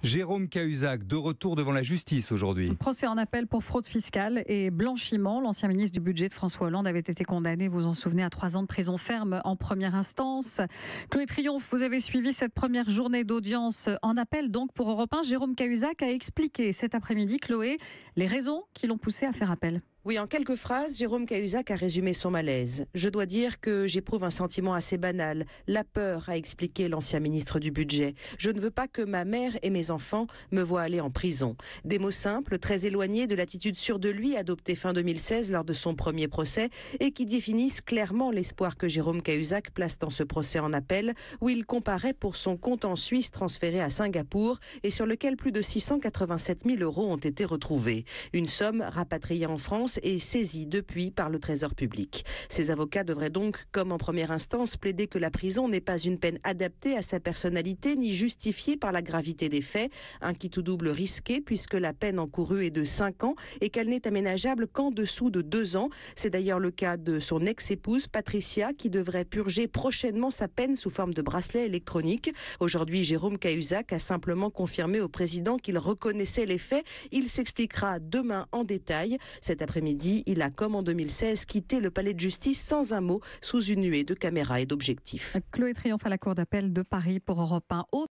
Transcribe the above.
Jérôme Cahuzac, de retour devant la justice aujourd'hui. Procès en appel pour fraude fiscale et blanchiment. L'ancien ministre du budget de François Hollande avait été condamné, vous vous en souvenez, à 3 ans de prison ferme en première instance. Chloé Triomphe, vous avez suivi cette première journée d'audience en appel donc pour Europe 1. Jérôme Cahuzac a expliqué cet après-midi, Chloé, les raisons qui l'ont poussé à faire appel. Oui, en quelques phrases, Jérôme Cahuzac a résumé son malaise. Je dois dire que j'éprouve un sentiment assez banal. La peur, a expliqué l'ancien ministre du budget. Je ne veux pas que ma mère et mes enfants me voient aller en prison. Des mots simples, très éloignés de l'attitude sûre de lui adoptée fin 2016 lors de son premier procès et qui définissent clairement l'espoir que Jérôme Cahuzac place dans ce procès en appel où il comparait pour son compte en Suisse transféré à Singapour et sur lequel plus de 687 000 € ont été retrouvés. Une somme rapatriée en France est saisie depuis par le Trésor public. Ses avocats devraient donc, comme en première instance, plaider que la prison n'est pas une peine adaptée à sa personnalité ni justifiée par la gravité des faits, un qui tout double risqué puisque la peine encourue est de 5 ans et qu'elle n'est aménageable qu'en dessous de 2 ans. C'est d'ailleurs le cas de son ex-épouse Patricia qui devrait purger prochainement sa peine sous forme de bracelet électronique. Aujourd'hui, Jérôme Cahuzac a simplement confirmé au président qu'il reconnaissait les faits. Il s'expliquera demain en détail. Cet après-midi, il a, comme en 2016, quitté le palais de justice sans un mot, sous une nuée de caméras et d'objectifs. Chloé Triomphe à la cour d'appel de Paris pour Europe 1.